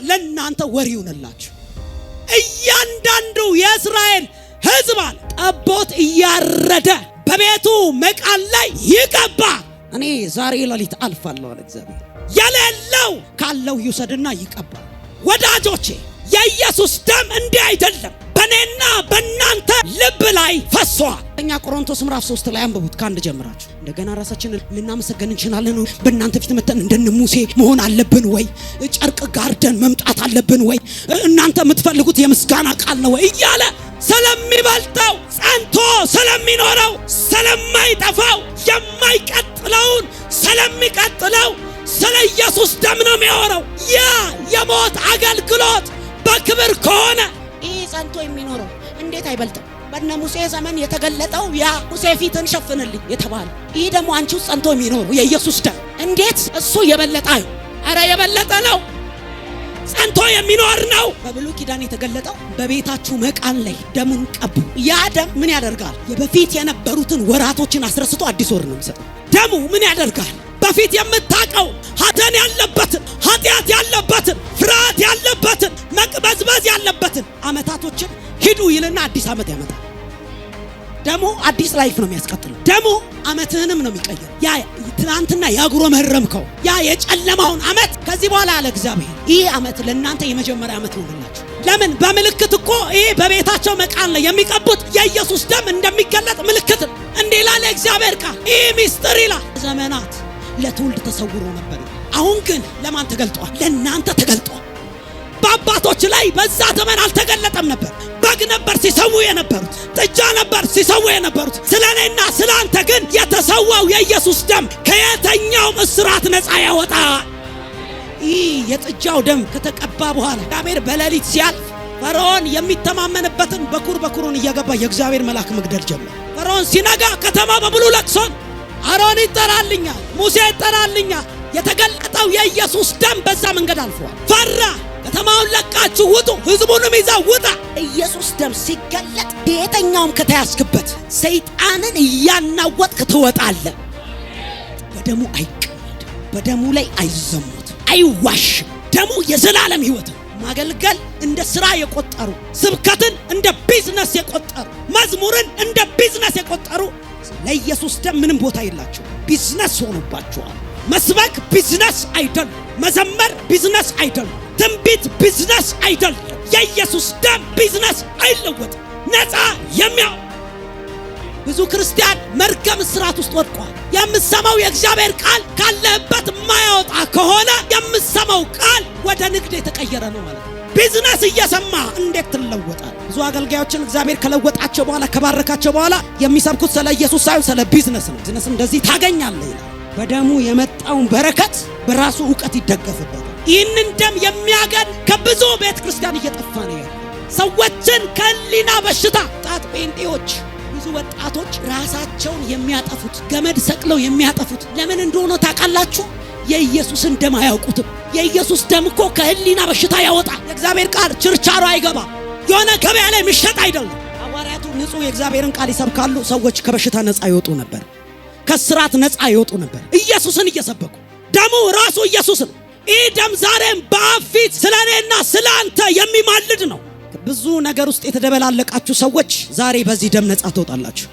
ለእናንተ ወሬ ይሁንላችሁ። እያንዳንዱ የእስራኤል ሕዝብ አለ ጠቦት እያረደ በቤቱ መቃን ላይ ይቀባ። እኔ ዛሬ ሌሊት አልፋለሁ አለ እግዚአብሔር። የሌለው ካለው ይውሰድና ይቀባ። ወዳጆቼ የኢየሱስ ደም እንዲህ አይደለም በእኔና በእናንተ ልብ ላይ ፈሷል። እኛ ቆሮንቶስ ምዕራፍ 3 ላይ አንብቡት ከአንድ ጀምራችሁ። እንደገና ራሳችንን ልናመሰግን እንችላለን። በእናንተ ፊት መተን እንደነ ሙሴ መሆን አለብን ወይ? ጨርቅ ጋርደን መምጣት አለብን ወይ? እናንተ የምትፈልጉት የምስጋና ቃል ነው ወይ እያለ ስለሚበልጠው ጸንቶ ስለሚኖረው ስለማይጠፋው የማይቀጥለውን ስለሚቀጥለው ስለ ኢየሱስ ደም ነው የሚያወራው። ያ የሞት አገልግሎት በክብር ከሆነ ይህ ጸንቶ የሚኖረው እንዴት አይበልጥም? በእነ ሙሴ ዘመን የተገለጠው ያ ሙሴ ፊትን ሸፍንልኝ የተባለ ይህ ደግሞ አንቺ ውስጥ ጸንቶ የሚኖረው የኢየሱስ ደም እንዴት እሱ የበለጠ ነው? አረ የበለጠ ነው፣ ጸንቶ የሚኖር ነው። በብሉይ ኪዳን የተገለጠው በቤታችሁ መቃን ላይ ደሙን ቀቡ። ያ ደም ምን ያደርጋል? የበፊት የነበሩትን ወራቶችን አስረስቶ አዲስ ወር ነው የሚሰጠው። ደሙ ምን ያደርጋል? በፊት የምታቀው ሐዘን ያለበትን፣ ኃጢአት ያለበትን፣ ፍርሃት ያለበትን፣ መቅበዝበዝ ያለበትን አመታቶችን ሂዱ ይልና አዲስ አመት ያመጣል። ደሙ አዲስ ላይፍ ነው የሚያስቀጥለው። ደሙ አመትህንም ነው የሚቀየር። ያ ትናንትና ያጉረመረምከው ያ የጨለማውን አመት ከዚህ በኋላ አለ እግዚአብሔር ይህ አመት ለእናንተ የመጀመሪያ አመት ነው ብላችሁ። ለምን? በምልክት እኮ ይህ በቤታቸው መቃን ላይ የሚቀቡት የኢየሱስ ደም እንደሚገለጥ ምልክት ነው። እንዲህ ይላል እግዚአብሔር ቃል። ይህ ሚስጥር ይላል ዘመናት ለትውልድ ተሰውሮ ነበር። አሁን ግን ለማን ተገልጧል? ለእናንተ ተገልጧል። በአባቶች ላይ በዛ ዘመን አልተገለጠም ነበር። በግ ነበር ሲሰዉ የነበሩት፣ ጥጃ ነበር ሲሰዉ የነበሩት። ስለኔና ስላንተ ግን የተሰዋው የኢየሱስ ደም ከየትኛውም እስራት ነፃ ያወጣል። ይህ የጥጃው ደም ከተቀባ በኋላ እግዚአብሔር በሌሊት ሲያልፍ ፈርዖን የሚተማመንበትን በኩሩን እየገባ የእግዚአብሔር መልአክ መግደል ጀመረ። ፈርዖን ሲነጋ ከተማ በሙሉ ለቅሶን አሮን ይጠራልኛል፣ ሙሴ ይጠራልኛል። የተገለጠው የኢየሱስ ደም በዛ መንገድ አልፏል። ፈራ። ከተማውን ለቃችሁ ውጡ፣ ህዝቡንም ይዘው ውጣ። ኢየሱስ ደም ሲገለጥ የትኛውም ከተያዝክበት ሰይጣንን እያናወጥክ ትወጣለህ። በደሙ አይቀለድም፣ በደሙ ላይ አይዘሙትም፣ አይዋሽም። ደሙ የዘላለም ህይወት። ማገልገል እንደ ስራ የቆጠሩ፣ ስብከትን እንደ ቢዝነስ የቆጠሩ፣ መዝሙርን እንደ ቢዝነስ የቆጠሩ ለኢየሱስ ደም ምንም ቦታ የላቸው። ቢዝነስ ሆኖባቸዋል። መስበክ ቢዝነስ አይደለም፣ መዘመር ቢዝነስ አይደለም፣ ትንቢት ቢዝነስ አይደለም። የኢየሱስ ደም ቢዝነስ አይለወጥም። ነፃ የሚያው ብዙ ክርስቲያን መርገም ስርዓት ውስጥ ወድቋል። የምሰማው የእግዚአብሔር ቃል ካለበት የማያወጣ ከሆነ የምሰማው ቃል ወደ ንግድ የተቀየረ ነው ማለት ነው። ቢዝነስ እየሰማ እንዴት ትለወጣል? ብዙ አገልጋዮችን እግዚአብሔር ከለወጣቸው በኋላ ከባረካቸው በኋላ የሚሰብኩት ስለ ኢየሱስ ሳይሆን ስለ ቢዝነስ ነው። ቢዝነስ እንደዚህ ታገኛለህ ይላል። በደሙ የመጣውን በረከት በራሱ ዕውቀት ይደገፍበታል። ይህንን ደም የሚያገን ከብዙ ቤተ ክርስቲያን እየጠፋ ነው ያለው። ሰዎችን ከህሊና በሽታ ጣት ጴንጤዎች፣ ብዙ ወጣቶች ራሳቸውን የሚያጠፉት ገመድ ሰቅለው የሚያጠፉት ለምን እንደሆነ ታውቃላችሁ? የኢየሱስን ደም አያውቁትም። የኢየሱስ ደም እኮ ከህሊና በሽታ ያወጣል። የእግዚአብሔር ቃል ችርቻሮ አይገባም። የሆነ ገበያ ላይ የሚሸጥ አይደለም። ሐዋርያቱ ንጹህ የእግዚአብሔርን ቃል ይሰብካሉ። ሰዎች ከበሽታ ነፃ ይወጡ ነበር፣ ከስራት ነፃ ይወጡ ነበር፣ ኢየሱስን እየሰበኩ። ደሙ ራሱ ኢየሱስ ነው። ይህ ደም ዛሬም በአብ ፊት ስለኔና ስለአንተ የሚማልድ ነው። ብዙ ነገር ውስጥ የተደበላለቃችሁ ሰዎች ዛሬ በዚህ ደም ነፃ ትወጣላችሁ።